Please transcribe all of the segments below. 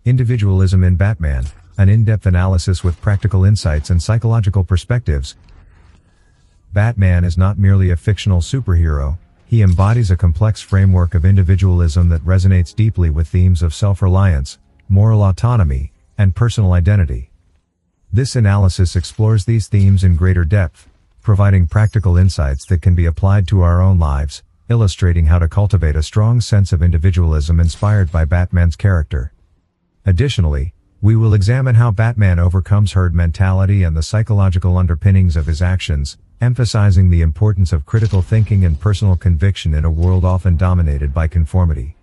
Individualism in Batman, an in-depth analysis with practical insights and psychological perspectives. Batman is not merely a fictional superhero, he embodies a complex framework of individualism that resonates deeply with themes of self-reliance, moral autonomy, and personal identity. This analysis explores these themes in greater depth, providing practical insights that can be applied to our own lives, illustrating how to cultivate a strong sense of individualism inspired by Batman's character. Additionally, we will examine how Batman overcomes herd mentality and the psychological underpinnings of his actions, emphasizing the importance of critical thinking and personal conviction in a world often dominated by conformity.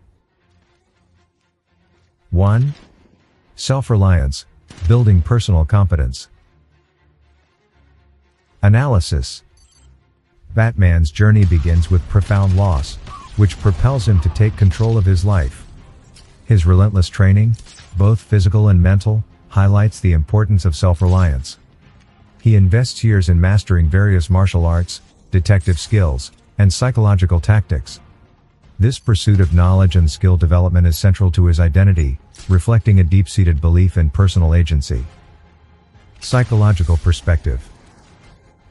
1. Self-reliance, building personal competence. Analysis. Batman's journey begins with profound loss, which propels him to take control of his life. His relentless training, both physical and mental, highlights the importance of self-reliance. He invests years in mastering various martial arts, detective skills, and psychological tactics. This pursuit of knowledge and skill development is central to his identity, reflecting a deep-seated belief in personal agency. Psychological perspective.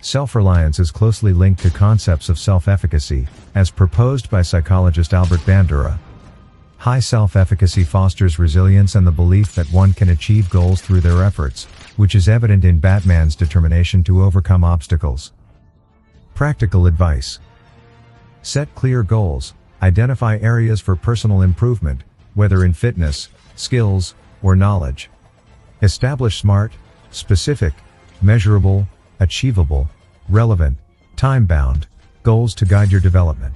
Self-reliance is closely linked to concepts of self-efficacy, as proposed by psychologist Albert Bandura. High self-efficacy fosters resilience and the belief that one can achieve goals through their efforts, which is evident in Batman's determination to overcome obstacles. Practical advice. Set clear goals, identify areas for personal improvement, whether in fitness, skills, or knowledge. Establish SMART, specific, measurable, achievable, relevant, time-bound, goals to guide your development.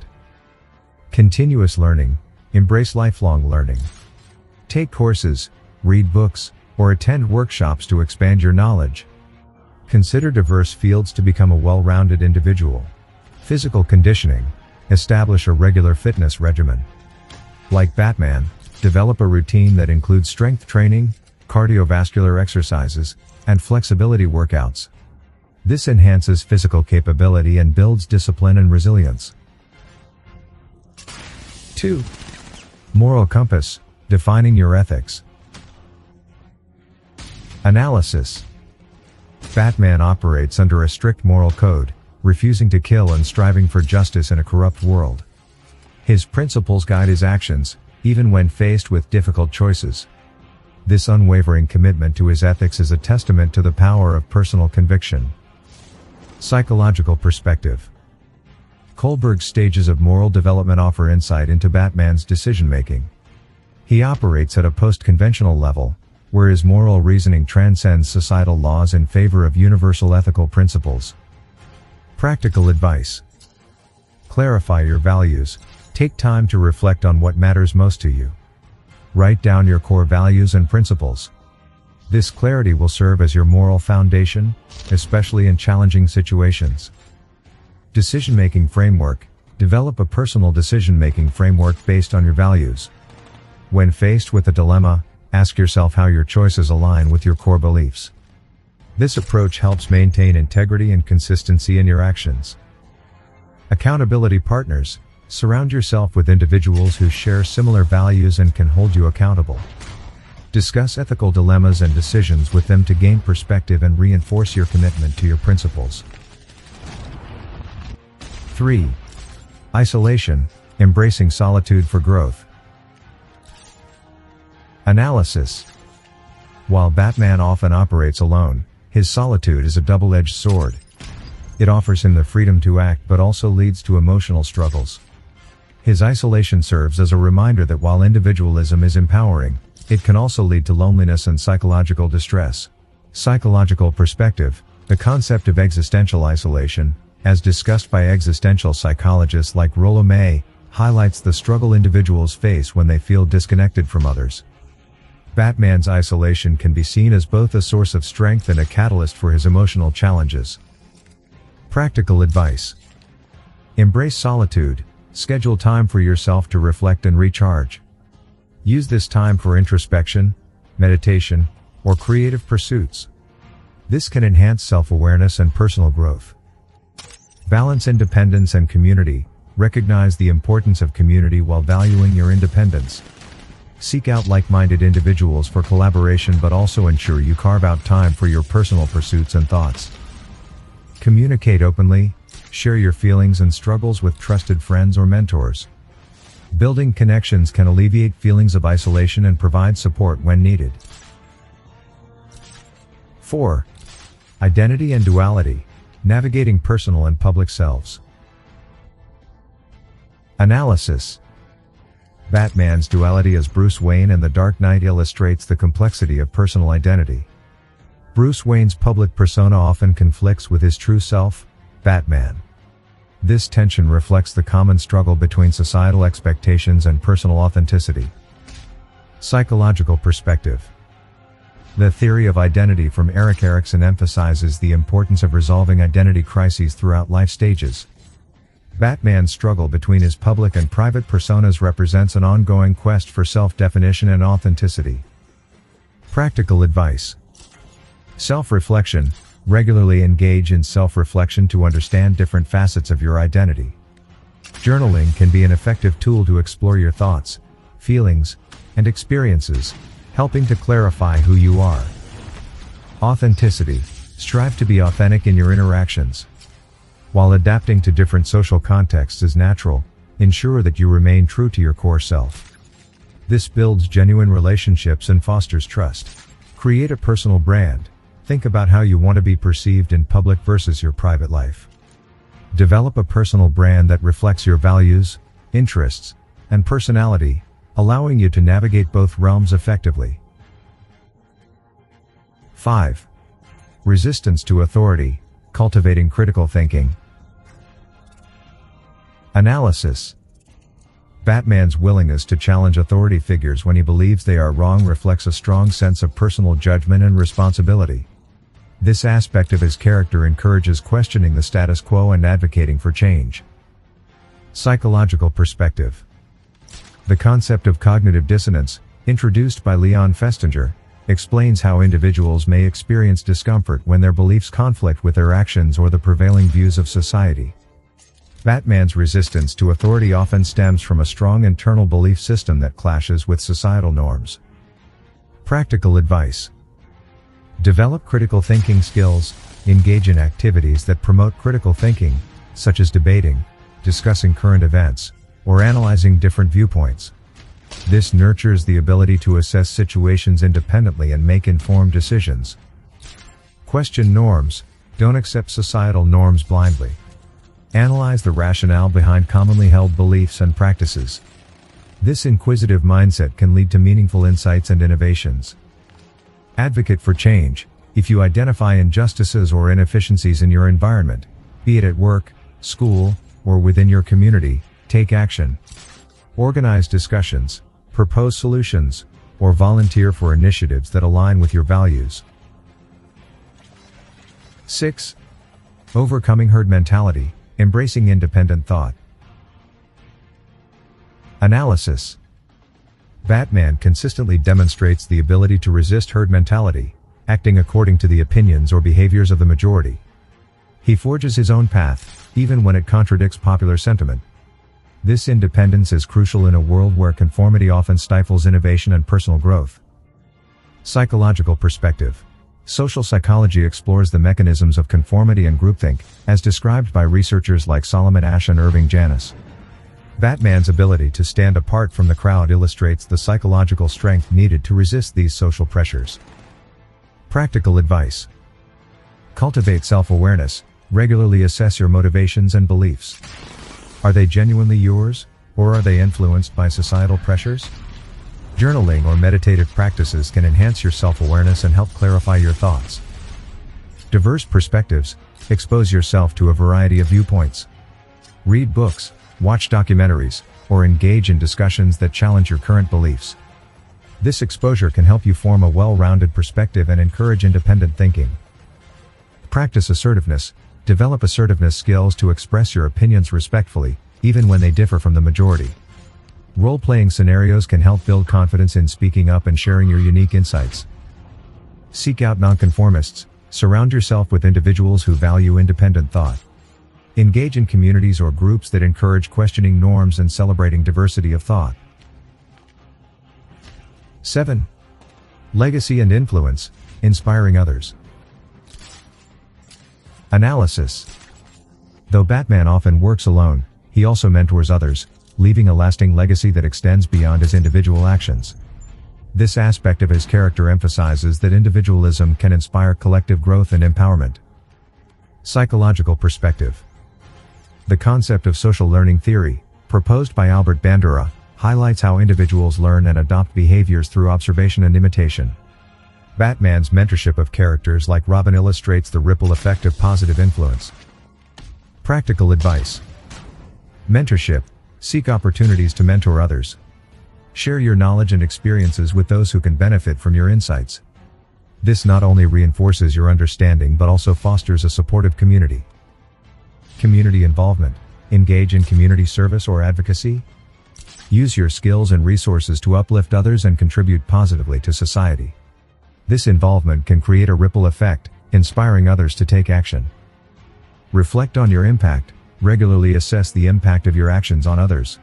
Continuous learning. Embrace lifelong learning. Take courses, read books, or attend workshops to expand your knowledge. Consider diverse fields to become a well-rounded individual. Physical conditioning. Establish a regular fitness regimen. Like Batman, develop a routine that includes strength training, cardiovascular exercises, and flexibility workouts. This enhances physical capability and builds discipline and resilience. 2. Moral compass, defining your ethics. Analysis. Batman operates under a strict moral code, refusing to kill and striving for justice in a corrupt world. His principles guide his actions, even when faced with difficult choices. This unwavering commitment to his ethics is a testament to the power of personal conviction. Psychological perspective. Kohlberg's stages of moral development offer insight into Batman's decision-making. He operates at a post-conventional level, where his moral reasoning transcends societal laws in favor of universal ethical principles. Practical advice. Clarify your values. Take time to reflect on what matters most to you. Write down your core values and principles. This clarity will serve as your moral foundation, especially in challenging situations. Decision-making framework. Develop a personal decision-making framework based on your values. When faced with a dilemma, ask yourself how your choices align with your core beliefs. This approach helps maintain integrity and consistency in your actions. Accountability partners. Surround yourself with individuals who share similar values and can hold you accountable. Discuss ethical dilemmas and decisions with them to gain perspective and reinforce your commitment to your principles. 3. Isolation, embracing solitude for growth. Analysis. While Batman often operates alone, his solitude is a double-edged sword. It offers him the freedom to act but also leads to emotional struggles. His isolation serves as a reminder that while individualism is empowering, it can also lead to loneliness and psychological distress. Psychological perspective. The concept of existential isolation, as discussed by existential psychologists like Rollo May, highlights the struggle individuals face when they feel disconnected from others. Batman's isolation can be seen as both a source of strength and a catalyst for his emotional challenges. Practical advice. Embrace solitude. Schedule time for yourself to reflect and recharge. Use this time for introspection, meditation, or creative pursuits. This can enhance self-awareness and personal growth. Balance independence and community. Recognize the importance of community while valuing your independence. Seek out like-minded individuals for collaboration, but also ensure you carve out time for your personal pursuits and thoughts. Communicate openly, share your feelings and struggles with trusted friends or mentors. Building connections can alleviate feelings of isolation and provide support when needed. 4. Identity and duality, navigating personal and public selves. Analysis. Batman's duality as Bruce Wayne and the Dark Knight illustrates the complexity of personal identity. Bruce Wayne's public persona often conflicts with his true self, Batman. This tension reflects the common struggle between societal expectations and personal authenticity. Psychological perspective. The theory of identity from Erik Erikson emphasizes the importance of resolving identity crises throughout life stages. Batman's struggle between his public and private personas represents an ongoing quest for self-definition and authenticity. Practical advice. Self-reflection. Regularly engage in self-reflection to understand different facets of your identity. Journaling can be an effective tool to explore your thoughts, feelings, and experiences, helping to clarify who you are. Authenticity. Strive to be authentic in your interactions. While adapting to different social contexts is natural, ensure that you remain true to your core self. This builds genuine relationships and fosters trust. Create a personal brand. Think about how you want to be perceived in public versus your private life. Develop a personal brand that reflects your values, interests, and personality, allowing you to navigate both realms effectively. 5. Resistance to authority, cultivating critical thinking. Analysis. Batman's willingness to challenge authority figures when he believes they are wrong reflects a strong sense of personal judgment and responsibility. This aspect of his character encourages questioning the status quo and advocating for change. Psychological perspective. The concept of cognitive dissonance, introduced by Leon Festinger, explains how individuals may experience discomfort when their beliefs conflict with their actions or the prevailing views of society. Batman's resistance to authority often stems from a strong internal belief system that clashes with societal norms. Practical advice. Develop critical thinking skills, engage in activities that promote critical thinking, such as debating, discussing current events, or analyzing different viewpoints. This nurtures the ability to assess situations independently and make informed decisions. Question norms. Don't accept societal norms blindly. Analyze the rationale behind commonly held beliefs and practices. This inquisitive mindset can lead to meaningful insights and innovations. Advocate for change. If you identify injustices or inefficiencies in your environment, be it at work, school, or within your community, take action. Organize discussions, propose solutions, or volunteer for initiatives that align with your values. 6. Overcoming herd mentality, embracing independent thought. Analysis. Batman consistently demonstrates the ability to resist herd mentality, acting according to the opinions or behaviors of the majority. He forges his own path, even when it contradicts popular sentiment. This independence is crucial in a world where conformity often stifles innovation and personal growth. Psychological perspective. Social psychology explores the mechanisms of conformity and groupthink, as described by researchers like Solomon Asch and Irving Janis. Batman's ability to stand apart from the crowd illustrates the psychological strength needed to resist these social pressures. Practical advice. Cultivate self-awareness. Regularly assess your motivations and beliefs. Are they genuinely yours, or are they influenced by societal pressures? Journaling or meditative practices can enhance your self-awareness and help clarify your thoughts. Diverse perspectives. Expose yourself to a variety of viewpoints. Read books, watch documentaries, or engage in discussions that challenge your current beliefs. This exposure can help you form a well-rounded perspective and encourage independent thinking. Practice assertiveness. Develop assertiveness skills to express your opinions respectfully, even when they differ from the majority. Role-playing scenarios can help build confidence in speaking up and sharing your unique insights. Seek out nonconformists. Surround yourself with individuals who value independent thought. Engage in communities or groups that encourage questioning norms and celebrating diversity of thought. 7. Legacy and influence, inspiring others. Analysis. Though Batman often works alone, he also mentors others, leaving a lasting legacy that extends beyond his individual actions. This aspect of his character emphasizes that individualism can inspire collective growth and empowerment. Psychological perspective. The concept of social learning theory, proposed by Albert Bandura, highlights how individuals learn and adopt behaviors through observation and imitation. Batman's mentorship of characters like Robin illustrates the ripple effect of positive influence. Practical advice. Mentorship. Seek opportunities to mentor others. Share your knowledge and experiences with those who can benefit from your insights. This not only reinforces your understanding but also fosters a supportive community. Community involvement. Engage in community service or advocacy. Use your skills and resources to uplift others and contribute positively to society. This involvement can create a ripple effect, inspiring others to take action. Reflect on your impact. Regularly assess the impact of your actions on others.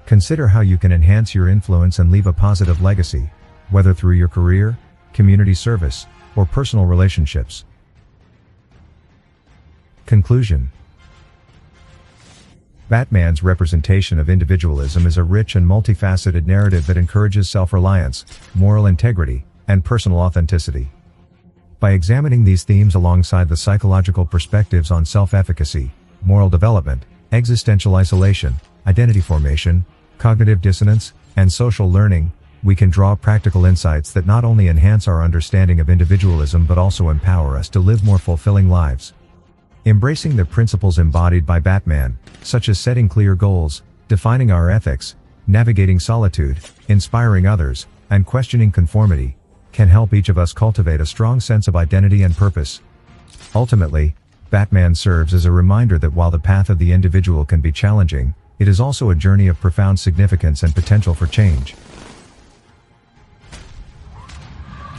Consider how you can enhance your influence and leave a positive legacy, whether through your career, community service, or personal relationships. Conclusion. Batman's representation of individualism is a rich and multifaceted narrative that encourages self-reliance, moral integrity, and personal authenticity. By examining these themes alongside the psychological perspectives on self-efficacy, moral development, existential isolation, identity formation, cognitive dissonance, and social learning, we can draw practical insights that not only enhance our understanding of individualism but also empower us to live more fulfilling lives. Embracing the principles embodied by Batman, such as setting clear goals, defining our ethics, navigating solitude, inspiring others, and questioning conformity, can help each of us cultivate a strong sense of identity and purpose. Ultimately, Batman serves as a reminder that while the path of the individual can be challenging, it is also a journey of profound significance and potential for change.